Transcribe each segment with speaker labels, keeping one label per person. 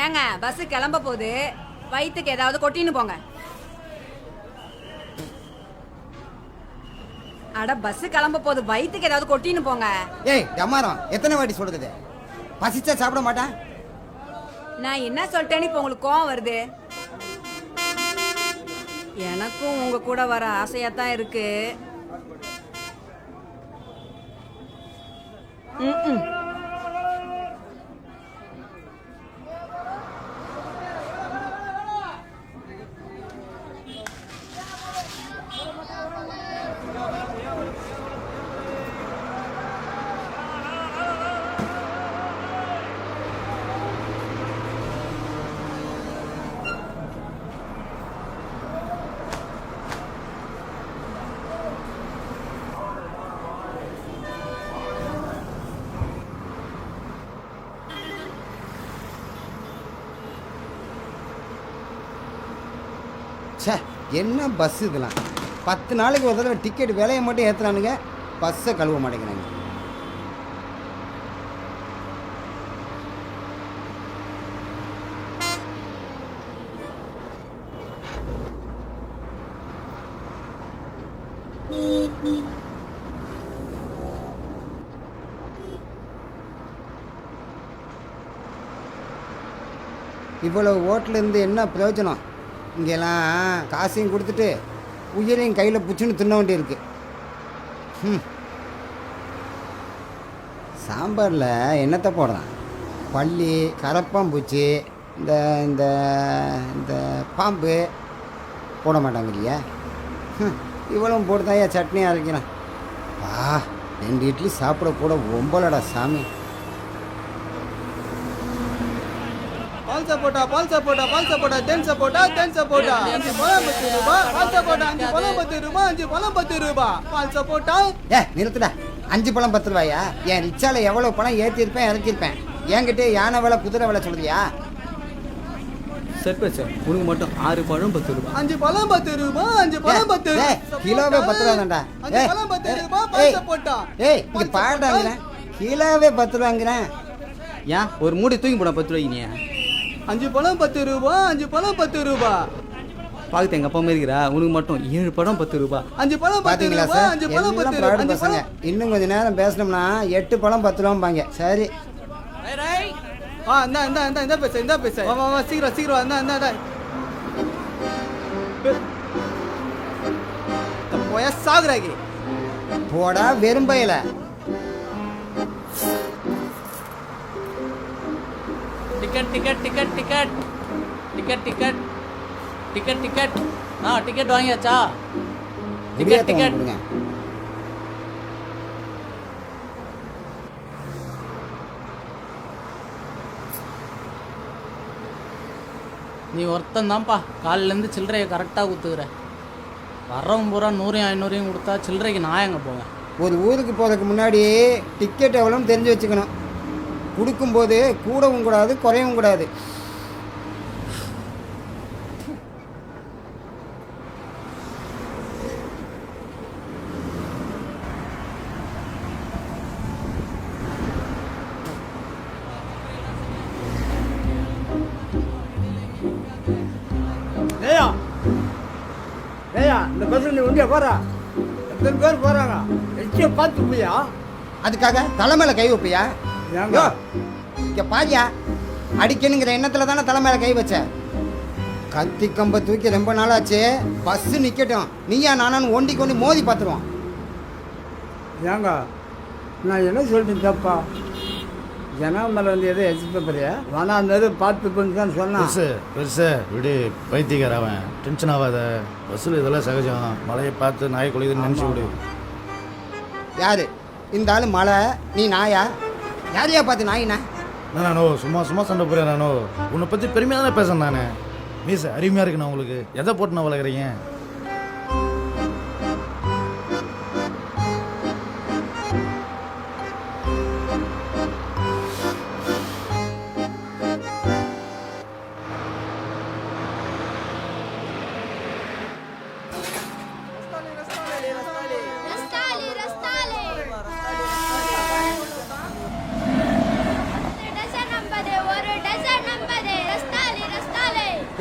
Speaker 1: ஏங்க பஸ் கிளம்ப போகுது, வயிற்றுக்கு ஏதாவது கொட்டின்னு போங்க. அட பஸ் கிளம்ப போகுது, வயிற்றுக்கு ஏதாவது கொட்டின்னு போங்க.
Speaker 2: ஏய் டமாரம், எத்தனை வாட்டி சொல்றது? பசிச்சா சாப்பிட மாட்டான்.
Speaker 1: நான் என்ன சொல்லிட்டேன்னு இப்போ உங்களுக்கு கோவம் வருது? எனக்கும் உங்க கூட வர ஆசையாத்தான் இருக்கு. ம்.
Speaker 2: சே, என்ன பஸ் இதெல்லாம்? 10 நாளைக்கு ஒரு தடவை டிக்கெட் விலையை மட்டும் ஏற்றுறானுங்க, பஸ்ஸை கழுவ மாட்டேங்கிறாங்க. இவ்வளவு ஓட்டிலேருந்து என்ன பிரயோஜனம்? இங்கெல்லாம் காசையும் கொடுத்துட்டு உயிரையும் கையில் பிடிச்சின்னு தின்ன வேண்டியிருக்கு. சாம்பாரில் என்னத்தை போடுறான்? பள்ளி, கரப்பாம்பூச்சி, இந்த இந்த இந்த பாம்பு போட மாட்டாங்கல்லையா? இவ்வளவும் போட்டு தான் சட்னி அரைக்கிறான். 2 இட்லி சாப்பிட கூட ஒம்பலடா சாமி.
Speaker 3: பால் சப்போட்டா 10 சப்போட்டா 5 பழம் 10 ரூபாய். பால் சப்போட்டா 5 பழம் 10 ரூபாய். 5 பழம் 10 ரூபாய். பால் சப்போட்டா.
Speaker 2: நிறுத்துடா. 5 பழம் 10 ரூபாயா? என் ரிச்சால எவ்வளோ பணம் ஏற்றிருப்பேன் இறக்கியிருப்பேன். என்கிட்ட யானை விலை குதிரை விலை சொல்றியா?
Speaker 3: சார் உனக்கு மட்டும் 6 பழம் 10 ரூபாய். 5 பழம் 10 ரூபாய். 5 பழம் 10.
Speaker 2: கிலோவே 10 ரூபா தான்டா.
Speaker 3: 5 பழம் 10 ரூபாய். பால் சப்போட்டா.
Speaker 2: இங்க பாடாங்கிறேன், கிலோவே 10 ரூபாங்கிறேன்.
Speaker 3: ஏன் ஒரு மூடி தூக்கி போட 10 ரூபாய்க்கு? நீ 5 பழம் 10 ரூபாய். 5 பழம் 10 ரூபாய். பாக்குது எங்க அப்பா மாதிரி இருக்கிறா. உனக்கு மட்டும் 7 பழம் 10 ரூபாய். 5 பழம் 10 ரூபாய். 5 பழம் 10 ரூபாய்.
Speaker 2: பசங்க இன்னும் கொஞ்ச நேரம் பேசணும்னா 8 பழம் 10 ரூபாம்பாங்க. சரி
Speaker 3: இந்த பேச வா சீக்கிரம் இந்த போயா சாகுறாகி
Speaker 2: போடா வெறும்பையில.
Speaker 4: டிக்கெட் டிக்கெட் வாங்கியாச்சா? டிக்கெட் நீ ஒருத்தன் தான்ப்பா காலிலேருந்து சில்லறையை கரெக்டாக குத்துக்கிற. வர்றவன் பூரா 100 500 கொடுத்தா சில்லறைக்கு நான் எங்கே போவேன்?
Speaker 2: ஒரு ஊருக்கு போகிறதுக்கு முன்னாடி டிக்கெட் எவ்வளோன்னு தெரிஞ்சு வச்சுக்கணும். கொடுக்கும்போது கூடவும் கூடாது குறையவும் கூடாது.
Speaker 5: இந்த பஸ்ஸில் நீ ஒண்டியா போகிறா? எத்தனை பேர் போகிறாங்க? எச்சையை பார்த்து போயா?
Speaker 2: அதுக்காக தலைமையில கை வைப்பியா?
Speaker 5: ஏங்க
Speaker 2: இங்கே பாரியா, அடிக்கணுங்கிற எண்ணத்தில் தானே தலைமையில கை வச்ச. கத்தி கம்பை தூக்கி ரொம்ப நாளாச்சு. பஸ்ஸு நிற்கட்டும், நீயா நானும் ஒண்டிக்கு ஒண்டி மோதி பார்த்துருவோம்.
Speaker 5: ஏங்க நான் என்ன சொல்லிட்டேன் தப்பா? ஜனம் மேலே வந்து எதோ எதிர்ப்பறியா? வேணா அந்த இது பார்த்து பண்ணு தான் சொன்னான்.
Speaker 6: பெருசு இப்படி பைத்தியக்கார அவன். டென்ஷன் ஆகாத, பஸ்ஸில் இதெல்லாம் சகஜம். மழையை பார்த்து நாயை கொலையுதுன்னு நினச்சி விடு.
Speaker 2: யாரு இந்த ஆளு? மழை, நீ நாயா? யாரையா பார்த்து நாயினா?
Speaker 6: நானோ சும்மா சண்டை போகிறேன். நானோ உன்னை பற்றி பெருமையாக தானே பேசுறேன். நான் மீச அருமையாக இருக்குண்ணா உங்களுக்கு. எதை போட்டு நான் வளர்க்குறீங்க?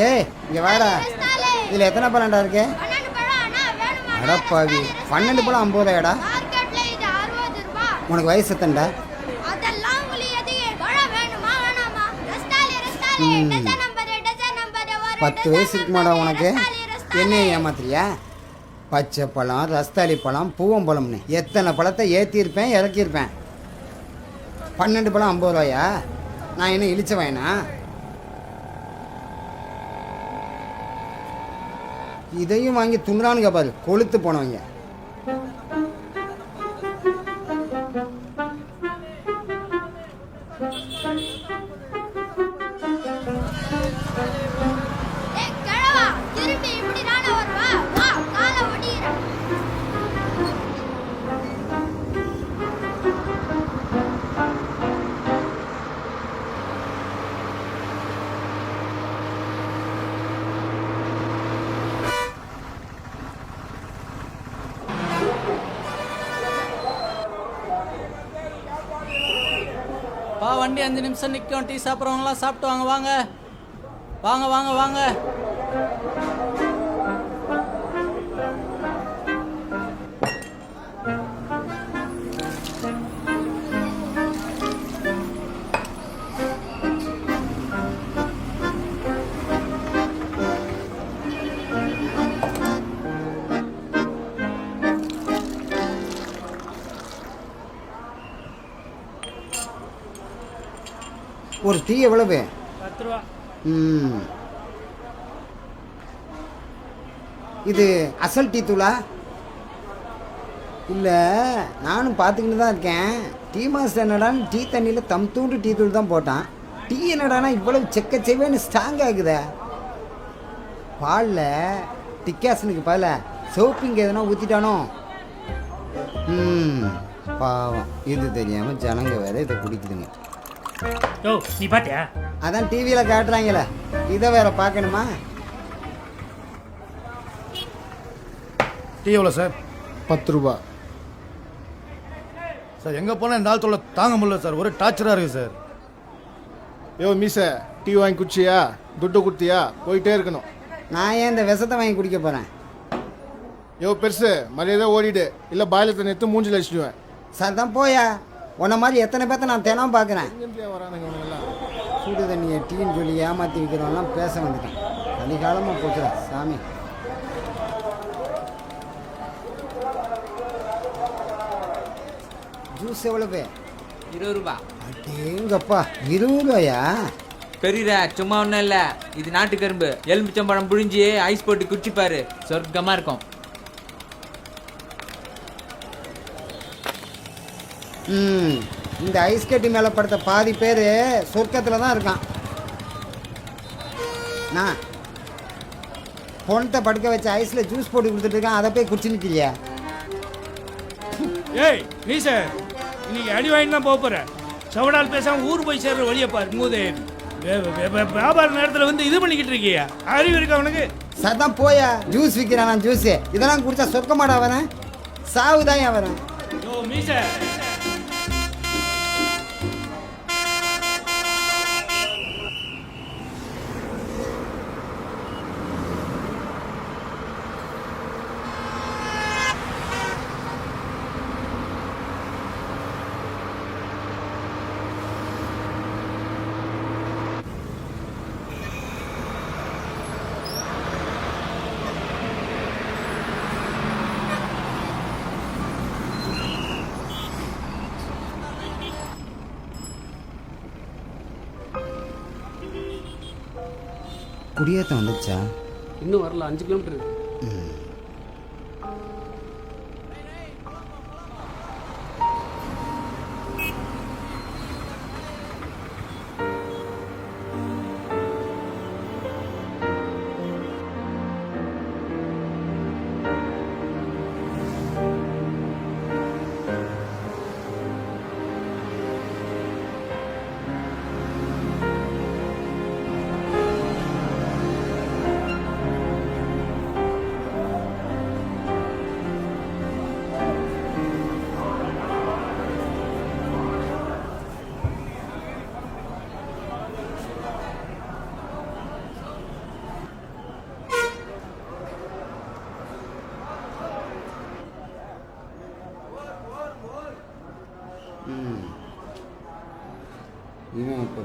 Speaker 2: ஏய் இங்கே வாடா. இதில் எத்தனை பழம்டா இருக்கு? அடப்பாவி, 12 பழம் 50 ரூபாயாடா? உனக்கு வயசு எத்தனைடா? 10 வயசு இருக்குமாடா உனக்கு? என்ன ஏமாத்துறியா? பச்சை பழம், ரஸ்தாளி பழம், பூவம்பழம்னு எத்தனை பழத்தை ஏற்றிருப்பேன், இறக்கியிருப்பேன். 12 பழம் 50 ரூபாயா? நான் என்ன இழிச்சவேனா? இதையும் வாங்கி துண்டுறானுங்க பாரு, கொளுத்து போனவங்க.
Speaker 4: வண்டி 5 நிமிஷம் நிற்கும். டீ சாப்பிட்றவங்களாம் சாப்பிட்டு வாங்க. வாங்க வாங்க வாங்க வாங்க.
Speaker 2: ஒரு டீ எவ்வளவு?
Speaker 7: 10 ரூபா.
Speaker 2: இது அசல் டீ தூளா? இல்லை, நானும் பார்த்துக்கிட்டு தான் இருக்கேன். டீ மாஸ்டர் என்னடான்னு டீ தண்ணியில் தூண்டு டீ தூள் தான் போட்டான். டீ என்னடானா இவ்வளவு செக்கச்செவேன்னு ஸ்ட்ராங் ஆகுதே. பாலில் டிக்காசனுக்கு பதில் சோப்பிங்க எதனா ஊற்றிட்டானோ? பாவம், இது தெரியாமல் ஜனங்க வேற இதை குடிக்குதுங்க.
Speaker 7: யோ, நீ பாத்தியா?
Speaker 2: அதான் டிவியில் காட்டுறாங்களே, இதை வேற பார்க்கணுமா?
Speaker 6: டீ எவ்வளோ சார்?
Speaker 8: 10 ரூபா.
Speaker 6: சார் எங்கே போனால் இந்த ஆள் தொல்லை தாங்க முடியல சார், ஒரே டார்ச்சராக இருக்குது சார்.
Speaker 8: யோ மீச, டீ வாங்கி குடிச்சியா? துட்டு கொடுத்தியா? போயிட்டே இருக்கணும்.
Speaker 2: நான் ஏன் இந்த விஷத்தை வாங்கி குடிக்க போகிறேன்?
Speaker 8: யோ பெருசு, மரியாதை ஓடிடு, இல்லை பாயில தண்ணி எடுத்து மூஞ்சில் அடிச்சிடுவேன்.
Speaker 2: சார் தான் போயா. உன்ன மாதிரி எத்தனை பேர்த்த நான் தினம் பார்க்குறேன்.
Speaker 8: வரானுங்க இவனுங்கெல்லாம்.
Speaker 2: சூடு தண்ணியை டீன்னு சொல்லி ஏமாற்றி விற்கிறவங்களாம் பேச வந்துட்டேன். அதிகாலமாக போச்சுடா சாமி. ஜூஸ் எவ்வளவு?
Speaker 9: 20 ரூபா.
Speaker 2: அடேங்கப்பா, 20 ரூபாயா?
Speaker 9: பெரியரா, சும்மா ஒன்றும் இல்லை, இது நாட்டு கரும்பு. எலுமிச்சம்பழம் புழிஞ்சி ஐஸ் போட்டு குடிச்சுப்பாரு, சொர்க்கமாக இருக்கும்.
Speaker 2: இந்த ஐஸ் கட்டி மேலே படுத்த பாதி பேர் சொர்க்கத்தில் தான் இருக்கான். நான் பொண்ணத்தை படுக்க வச்ச ஐஸில் ஜூஸ் போட்டு கொடுத்துட்டு இருக்கேன், அதை போய் குடிச்சுன்னுக்கிறியா?
Speaker 7: ஏய் மீச, இன்னைக்கு அடி வாங்கி தான் போகிறேன். சவடால் பேசாமல் ஊர் போய் சேர்ற வழியை பாரு. மூதேவி வியாபார நேரத்தில் வந்து இது பண்ணிக்கிட்டு இருக்கியா? அறிவு இருக்கா அவனுக்கு?
Speaker 2: சதான் போயா. ஜூஸ் விற்கிறான் நான் ஜூஸு. இதெல்லாம் குடிச்சா சொர்க்கமாடா வரேன், சாவுதான் வரேன்.
Speaker 7: யோ மீச,
Speaker 2: குடியேற்றம் வந்துச்சா?
Speaker 10: இன்னும் வரல, 5 கிலோமீட்டர் இருக்கு.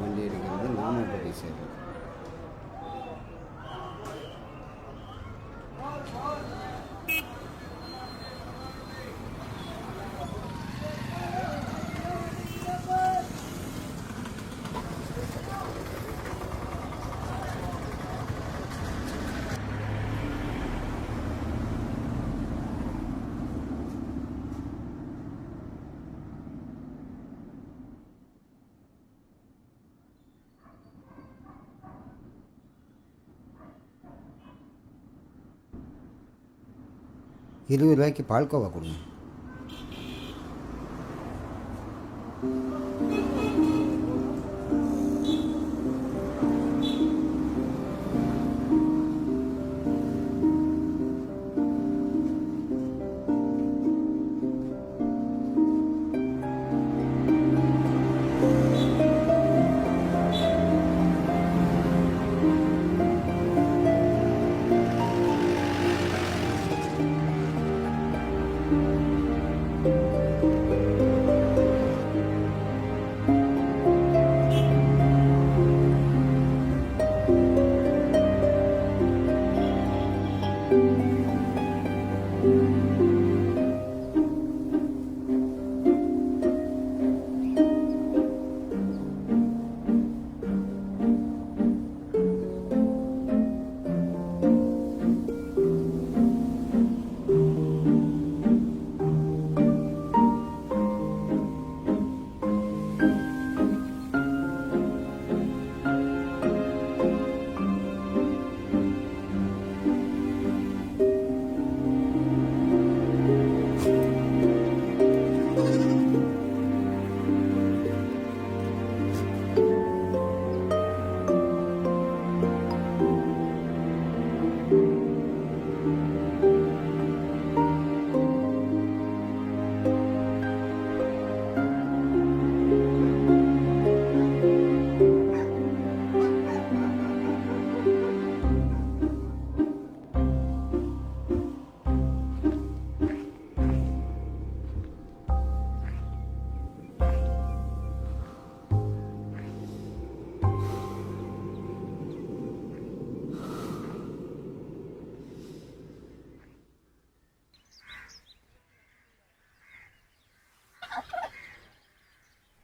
Speaker 2: வண்டி எடுக்கிறது நாம போய் சேர்றது. ₹20 பால்கோவா கொடுங்க.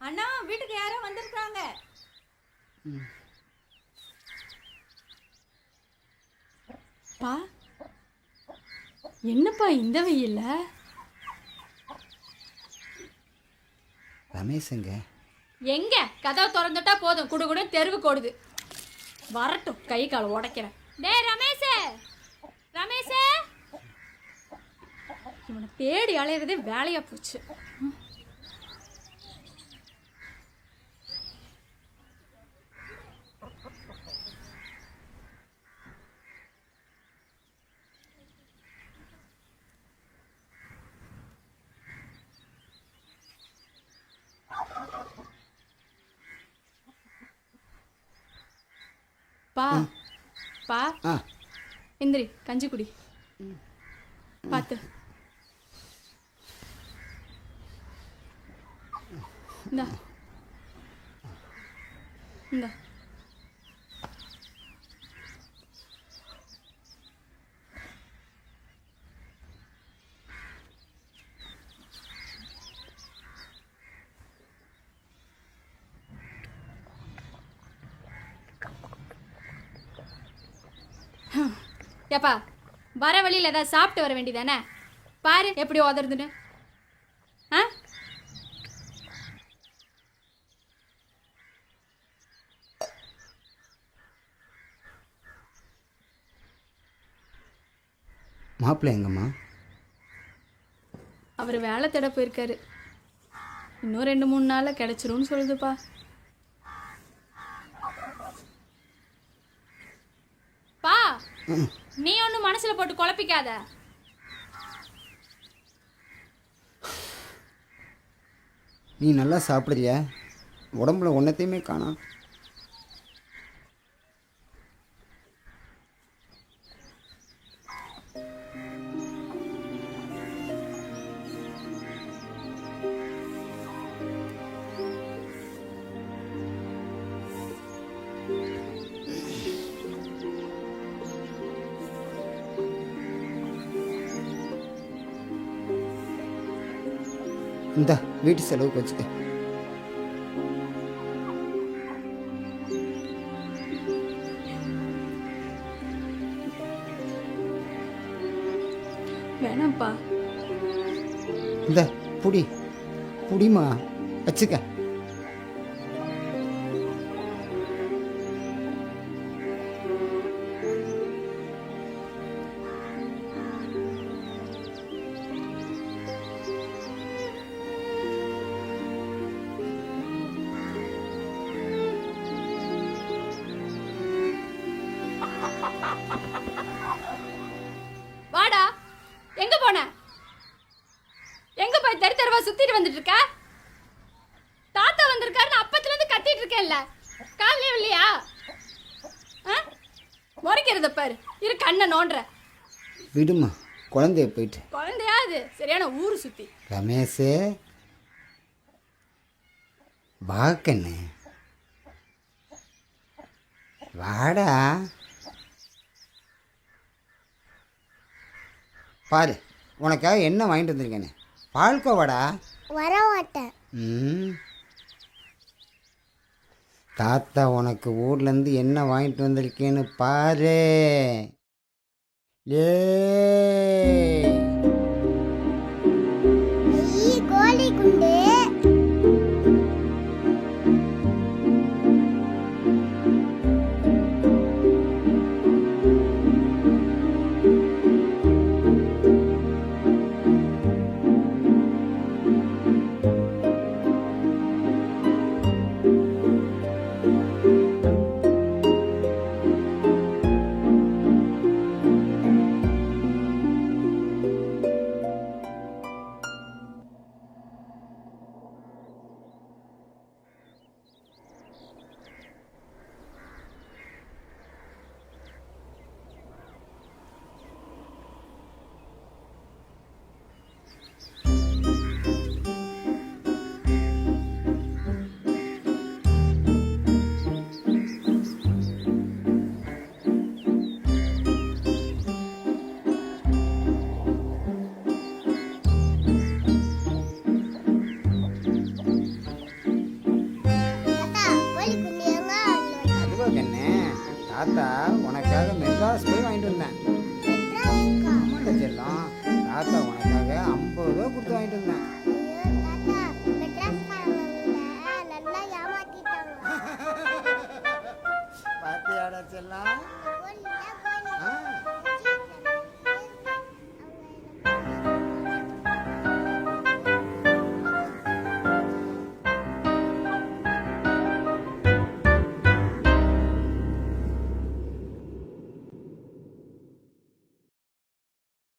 Speaker 1: அண்ணா வீட்டுக்கு யாரோ வந்திருக்காங்க.
Speaker 11: பா என்னப்பா இந்த வெயில்ல?
Speaker 2: ரமேஷுங்க.
Speaker 11: எங்க கதவை திறந்துட்டா போதும் குடுகுடு தெருவுக்கு ஓடுது. வரட்டும் கை கால் உடைக்கிறேன். டேய் ரமேஷே, ரமேஷே, இவனை தேடி அலையிறதே வேலையா போச்சு. பா பா இந்திரி கஞ்சி குடி. பார்த்து இந்தா இந்தா. ஏப்பா வர வழியில் ஏதாவது சாப்பிட்டு வர வேண்டியதானே? பாரு எப்படி உதறதுன்னு. ஆ
Speaker 2: மாப்பிள்ளை எங்கம்மா?
Speaker 11: அவர் வேலை தேட போயிருக்காரு. இன்னும் 2-3 நாளில் கிடச்சிரும்னு சொல்லுதுப்பா. பா நீ ஒன்றும் மனசில் போட்டு குழப்பிக்காத.
Speaker 2: நீ நல்லா சாப்பிடுறியா? உடம்புல ஒன்றத்தையுமே காணோம். இந்த வீட்டு செலவுக்கு வச்சுக்க.
Speaker 11: வேணாம்ப்பா.
Speaker 2: இந்த புடிமா வச்சுக்க.
Speaker 11: வாடா, எங்க போன? எங்க போய் தெரு தெருவா சுத்திட்டு வந்துட்டு இருக்க? தாத்தா வந்திருக்காருன்னு அப்பத்துல இருந்து கத்திட்டு இருக்கேன்ல, காலையே இல்லையா? முறைக்கிறத பாரு, இரு கண்ணை நோண்டுற.
Speaker 2: விடுமா, குழந்தைய போயிட்டு.
Speaker 11: குழந்தையா அது? சரியான ஊரு சுத்தி.
Speaker 2: ரமேஷே வாக்கண்ணு வாடா. பாரு உனக்காக என்ன வாங்கிட்டு வந்திருக்கேன்னு. பால்கோவாடா.
Speaker 12: வர மாட்டேன்.
Speaker 2: தாத்தா உனக்கு ஊர்லேருந்து என்ன வாங்கிட்டு வந்திருக்கேன்னு பாரு. ஏ
Speaker 12: கோழி குண்டு.
Speaker 2: தாத்தா உனக்காக மெட்ராஸ் போய் வாங்கிட்டு வந்தேன்.